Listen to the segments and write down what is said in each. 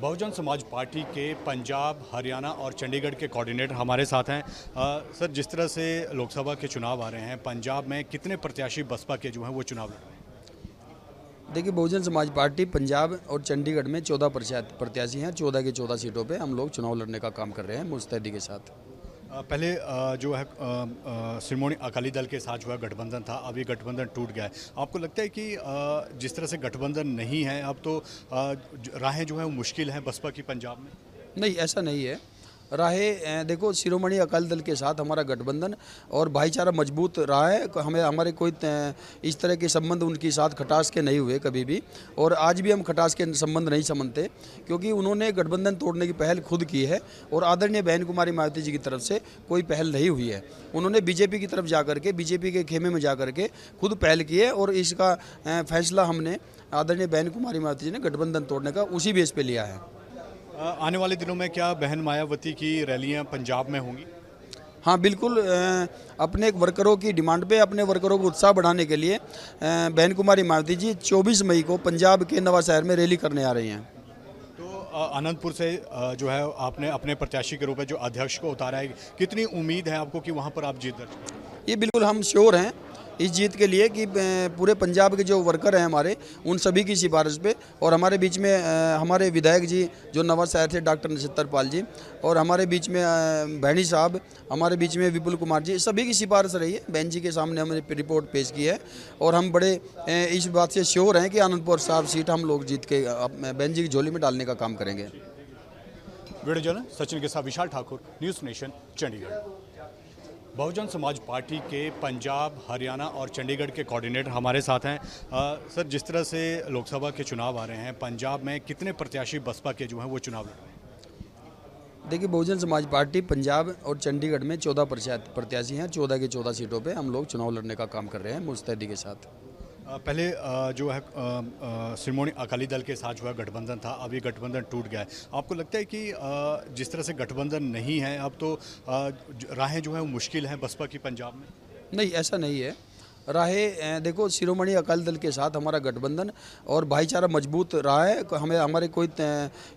Bahujan Samaj party के पंजाब, हरियाणा और चंडीगढ़ के कोऑर्डिनेटर हमारे साथ हैं। सर, जिस तरह से लोकसभा के चुनाव आ रहे हैं, पंजाब में कितने प्रत्याशी बसपा के जो हैं वो चुनाव लड़ रहे हैं? देखिए, बहुजन समाज पार्टी पंजाब और चंडीगढ़ में 14 प्रत्याशी हैं। 14 की 14 सीटों पे हम लोग चुनाव लड़ने का काम कर रहे हैं मुस्तैदी के साथ। पहले जो है शिरोमणि अकाली दल के साथ जो है गठबंधन था, अब ये गठबंधन टूट गया है। आपको लगता है कि जिस तरह से गठबंधन नहीं है अब तो राहें जो है वो मुश्किल हैं बसपा की पंजाब में? नहीं, ऐसा नहीं है। राहें देखो, शिरोमणि अकाली दल के साथ हमारा गठबंधन और भाईचारा मजबूत रहा है। हमें हमारे कोई इस तरह के संबंध उनके साथ खटास के नहीं हुए कभी भी, और आज भी हम खटास के संबंध नहीं समझते, क्योंकि उन्होंने गठबंधन तोड़ने की पहल खुद की है और आदरणीय बहन कुमारी मायावती जी की तरफ से कोई पहल नहीं हुई है। उन्होंने बीजेपी की तरफ जा करके, बीजेपी के खेमे में जा करके खुद पहल की है, और इसका फैसला हमने आदरणीय बहन कुमारी मायावती जी ने गठबंधन तोड़ने का उसी बेस पे लिया है। आने वाले दिनों में क्या बहन मायावती की रैलियां पंजाब में होंगी? हाँ, बिल्कुल। अपने वर्करों की डिमांड पे, अपने वर्करों को उत्साह बढ़ाने के लिए बहन कुमारी मायावती जी 24 मई को पंजाब के नवा शहर में रैली करने आ रही हैं। तो आनंदपुर से जो है आपने अपने प्रत्याशी के रूप में जो अध्यक्ष को उतारा है, कितनी उम्मीद है आपको कि वहाँ पर आप जीत दर्ज करेंगे? ये बिल्कुल हम श्योर हैं इस जीत के लिए कि पूरे पंजाब के जो वर्कर हैं हमारे, उन सभी की सिफारिश पे, और हमारे बीच में हमारे विधायक जी जो नवा शहर थे डॉक्टर नक्षत्र पाल जी, और हमारे बीच में भैणी साहब, हमारे बीच में विपुल कुमार जी, सभी की सिफारिश रही है। बहन जी के सामने हमने रिपोर्ट पेश की है, और हम बड़े इस बात से श्योर हैं कि आनंदपुर साहब सीट हम लोग जीत के बहन जी की झोली में डालने का काम करेंगे। वीडियो जर्नलिस्ट सचिन के साथ विशाल Thakur, news nation, Chandigarh. Bahujan Samaj party के पंजाब, हरियाणा और चंडीगढ़ के कोऑर्डिनेटर हमारे साथ हैं। सर, जिस तरह से लोकसभा के चुनाव आ रहे हैं, पंजाब में कितने प्रत्याशी बसपा के जो हैं वो चुनाव लड़ रहे हैं? देखिए, बहुजन समाज पार्टी पंजाब और चंडीगढ़ में 14 प्रत्याशी हैं। 14 की 14 सीटों पे हम लोग चुनाव लड़ने का काम कर रहे हैं मुस्तैदी के साथ। पहले जो है शिरोमणि अकाली दल के साथ जो है गठबंधन था, अब ये गठबंधन टूट गया है। आपको लगता है कि जिस तरह से गठबंधन नहीं है अब तो राहें जो है वो मुश्किल हैं बसपा की पंजाब में? नहीं, ऐसा नहीं है। राहें देखो, शिरोमणि अकाली दल के साथ हमारा गठबंधन और भाईचारा मजबूत रहा है। हमें हमारे कोई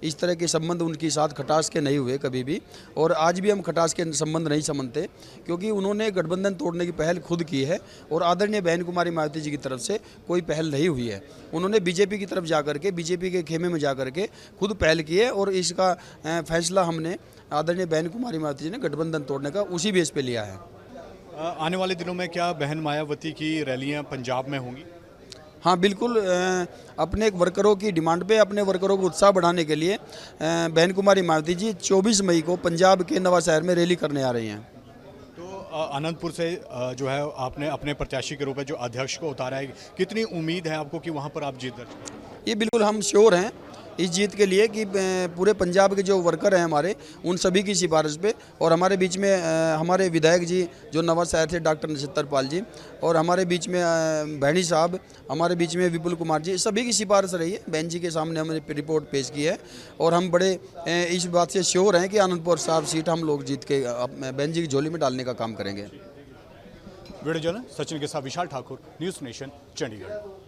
इस तरह के संबंध उनके साथ खटास के नहीं हुए कभी भी, और आज भी हम खटास के संबंध नहीं समझते, क्योंकि उन्होंने गठबंधन तोड़ने की पहल खुद की है और आदरणीय बहन कुमारी मायावती जी की तरफ से कोई पहल नहीं हुई है। उन्होंने बीजेपी की तरफ जा करके, बीजेपी के खेमे में जा करके खुद पहल की है, और इसका फैसला हमने आदरणीय बहन कुमारी मायावती जी ने गठबंधन तोड़ने का उसी बेस पे लिया है। आने वाले दिनों में क्या बहन मायावती की रैलियां पंजाब में होंगी? हाँ, बिल्कुल। अपने वर्करों की डिमांड पे, अपने वर्करों को उत्साह बढ़ाने के लिए बहन कुमारी मायावती जी 24 मई को पंजाब के नवा शहर में रैली करने आ रही हैं। तो आनंदपुर से जो है आपने अपने प्रत्याशी के रूप में जो अध्यक्ष को उतारा है, कितनी उम्मीद है आपको कि वहाँ पर आप जीत दर्ज करेंगे? ये बिल्कुल हम श्योर हैं इस जीत के लिए कि पूरे पंजाब के जो वर्कर हैं हमारे, उन सभी की सिफारिश पे, और हमारे बीच में हमारे विधायक जी जो नवा शहर थे डॉक्टर नक्षत्र पाल जी, और हमारे बीच में भैणी साहब, हमारे बीच में विपुल कुमार जी, सभी की सिफारिश रही है। बहन जी के सामने हमने रिपोर्ट पेश की है, और हम बड़े इस बात से श्योर हैं कि आनंदपुर साहब सीट हम लोग जीत के बहन जी की झोली में डालने का काम करेंगे। वीडियो जर्नलिस्ट सचिन के साथ विशाल ठाकुर, न्यूज़ नेशन, चंडीगढ़।